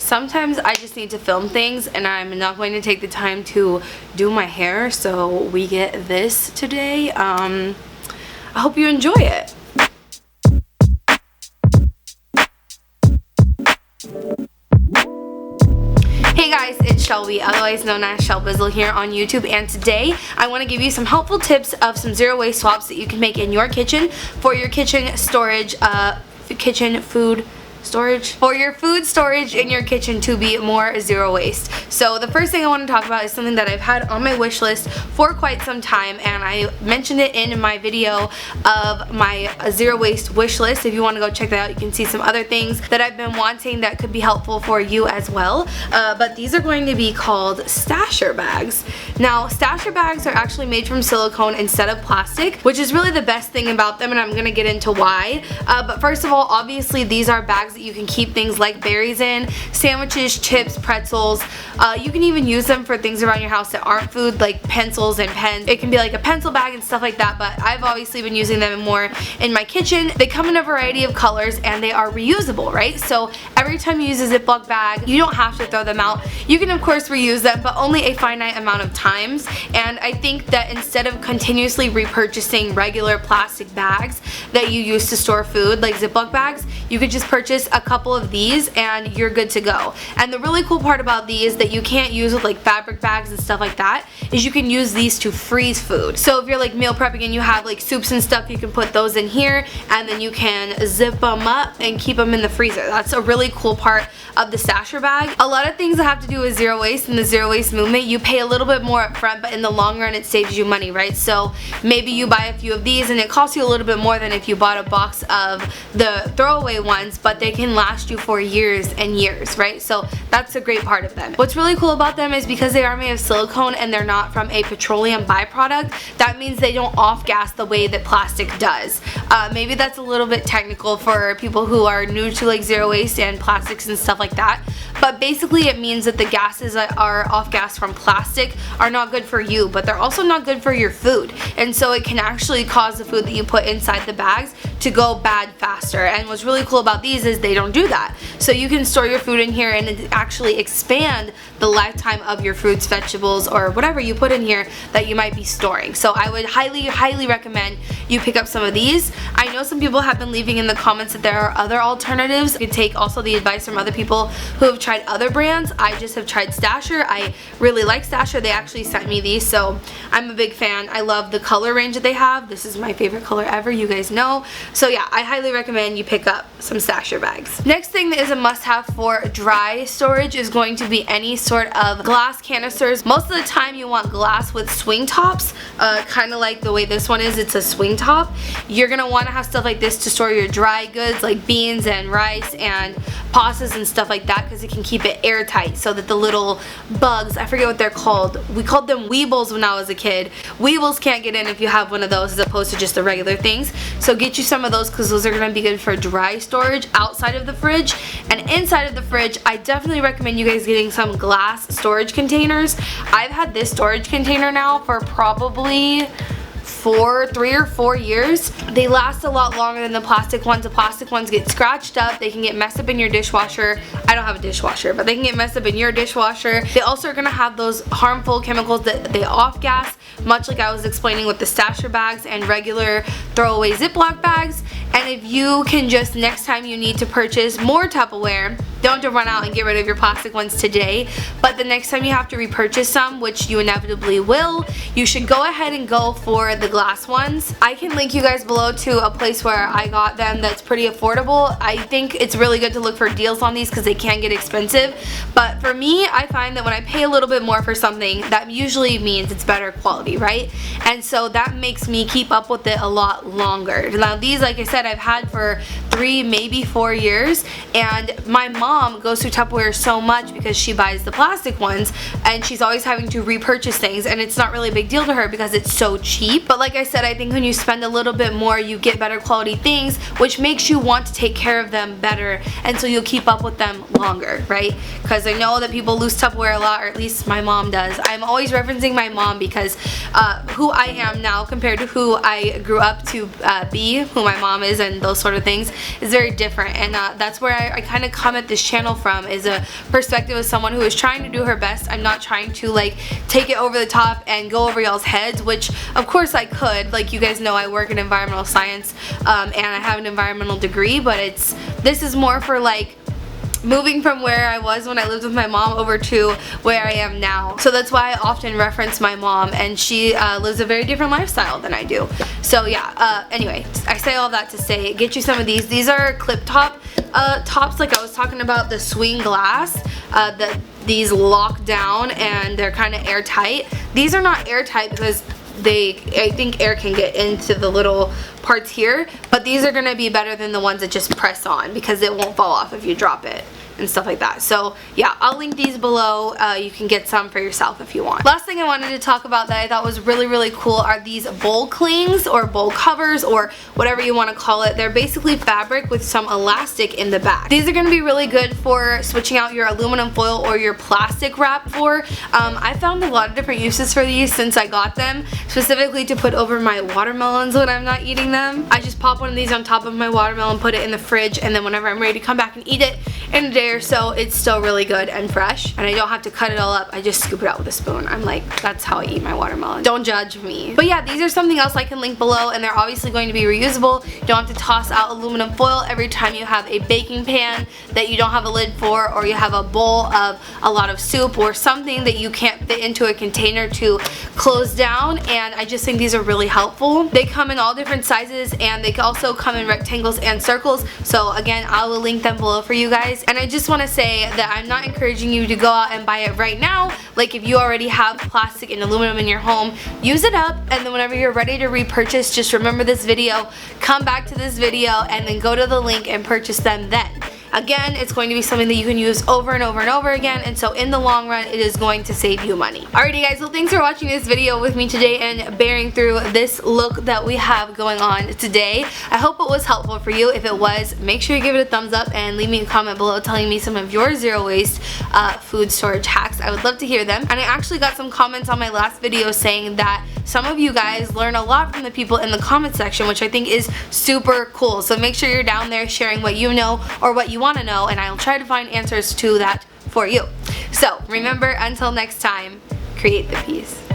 sometimes I just need to film things and I'm not going to take the time to do my hair, so we get this today. I hope you enjoy it. Hey guys, it's Shelby, otherwise known as Shelbizleee here on YouTube, and today I want to give you some helpful tips of some zero waste swaps that you can make in your kitchen for your kitchen storage, for your food storage in your kitchen to be more zero waste. So the first thing I want to talk about is something that I've had on my wish list for quite some time, and I mentioned it in my video of my zero waste wish list. If you want to go check that out, you can see some other things that I've been wanting that could be helpful for you as well. But these are going to be called stasher bags. Now, stasher bags are actually made from silicone instead of plastic, which is really the best thing about them, and I'm going to get into why. But first of all, obviously these are bags that you can keep things like berries in, sandwiches, chips, pretzels. You can even use them for things around your house that aren't food, like pencils and pens. It can be like a pencil bag and stuff like that, but I've obviously been using them more in my kitchen. They come in a variety of colors and they are reusable, right? So every time you use a Ziploc bag, you don't have to throw them out. You can of course reuse them, but only a finite amount of times. And I think that instead of continuously repurchasing regular plastic bags that you use to store food, like Ziploc bags, you could just purchase a couple of these and you're good to go. And the really cool part about these that you can't use with like fabric bags and stuff like that is you can use these to freeze food. So if you're like meal prepping and you have like soups and stuff, you can put those in here and then you can zip them up and keep them in the freezer. That's a really cool part of the stasher bag. A lot of things that have to do with zero waste and the zero waste movement, you pay a little bit more up front, but in the long run it saves you money, right? So maybe you buy a few of these and it costs you a little bit more than if you bought a box of the throwaway ones, but they can last you for years and years, right? So that's a great part of them. What's really cool about them is because they are made of silicone and they're not from a petroleum byproduct, that means they don't off-gas the way that plastic does. Maybe that's a little bit technical for people who are new to like zero waste and plastics and stuff like that, but basically it means that the gases that are off-gas from plastic are not good for you, but they're also not good for your food, and so it can actually cause the food that you put inside the bags to go bad faster. And what's really cool about these is they don't do that. So you can store your food in here and actually expand the lifetime of your fruits, vegetables, or whatever you put in here that you might be storing. So I would highly recommend you pick up some of these. I know some people have been leaving in the comments that there are other alternatives. You can take also the advice from other people who have tried other brands. I just have tried Stasher. I really like Stasher. They actually sent me these, so I'm a big fan. I love the color range that they have. This is my favorite color ever, you guys know. So yeah, I highly recommend you pick up some Stasher bags. Next thing that is a must-have for dry storage is going to be any sort of glass canisters. Most of the time you want glass with swing tops, kind of like the way this one is, it's a swing top. You're going to want to have stuff like this to store your dry goods like beans and rice and pastas and stuff like that, because it can keep it airtight so that the little bugs, I forget what they're called, we called them weebles when I was a kid. Weebles can't get in if you have one of those as opposed to just the regular things. So get you some of those because those are going to be good for dry storage outside of the fridge. And inside of the fridge, I definitely recommend you guys getting some glass storage containers. I've had this storage container now for probably 3 or 4 years. They last a lot longer than the plastic ones. The plastic ones get scratched up. They can get messed up in your dishwasher. I don't have a dishwasher, but they can get messed up in your dishwasher. They also are going to have those harmful chemicals that they off-gas, much like I was explaining with the stasher bags and regular throwaway Ziploc bags. And if you can just, next time you need to purchase more Tupperware, don't have to run out and get rid of your plastic ones today, but the next time you have to repurchase some, which you inevitably will, you should go ahead and go for the glass ones. I can link you guys below to a place where I got them that's pretty affordable. I think it's really good to look for deals on these because they can get expensive, but for me, I find that when I pay a little bit more for something, that usually means it's better quality, right? And so that makes me keep up with it a lot longer. Now these, like I said, I've had for 3, maybe 4 years, and my mom goes through Tupperware so much because she buys the plastic ones and she's always having to repurchase things, and it's not really a big deal to her because it's so cheap. But like I said, I think when you spend a little bit more, you get better quality things, which makes you want to take care of them better, and so you'll keep up with them longer, right? Because I know that people lose Tupperware a lot, or at least my mom does. I'm always referencing my mom because who I am now compared to who I grew up to be, who my mom is is and those sort of things is very different, and that's where I kind of come at this channel from, is a perspective of someone who is trying to do her best. I'm not trying to like take it over the top and go over y'all's heads, which of course I could. Like, you guys know I work in environmental science and I have an environmental degree, but this is more for like moving from where I was when I lived with my mom over to where I am now. So that's why I often reference my mom, and she lives a very different lifestyle than I do. So yeah, anyway, I say all that to say, get you some of these. These are clip top tops, like I was talking about, the swing glass, these lock down and they're kind of airtight. These are not airtight because I think air can get into the little parts here, but these are going to be better than the ones that just press on, because it won't fall off if you drop it and stuff like that. So yeah, I'll link these below. You can get some for yourself if you want. Last thing I wanted to talk about that I thought was really, really cool are these bowl clings or bowl covers or whatever you want to call it. They're basically fabric with some elastic in the back. These are going to be really good for switching out your aluminum foil or your plastic wrap for. I found a lot of different uses for these since I got them, specifically to put over my watermelons when I'm not eating them. I just pop one of these on top of my watermelon, put it in the fridge, and then whenever I'm ready to come back and eat it in a day or so, it's still really good and fresh, and I don't have to cut it all up. I just scoop it out with a spoon. I'm like, that's how I eat my watermelon. Don't judge me. But yeah, these are something else I can link below, and they're obviously going to be reusable. You don't have to toss out aluminum foil every time you have a baking pan that you don't have a lid for, or you have a bowl of a lot of soup or something that you can't fit into a container to close down, and I just think these are really helpful. They come in all different sizes, and they can also come in rectangles and circles, so again, I will link them below for you guys. And I just want to say that I'm not encouraging you to go out and buy it right now. Like, if you already have plastic and aluminum in your home, use it up, and then whenever you're ready to repurchase, just remember this video, come back to this video, and then go to the link and purchase them then. Again, it's going to be something that you can use over and over and over again, and so in the long run, it is going to save you money. Alrighty guys, well thanks for watching this video with me today and bearing through this look that we have going on today. I hope it was helpful for you. If it was, make sure you give it a thumbs up and leave me a comment below telling me some of your zero waste food storage hacks. I would love to hear them. And I actually got some comments on my last video saying that some of you guys learn a lot from the people in the comment section, which I think is super cool. So make sure you're down there sharing what you know or what you want to know, and I'll try to find answers to that for you. So remember, until next time, create the peace.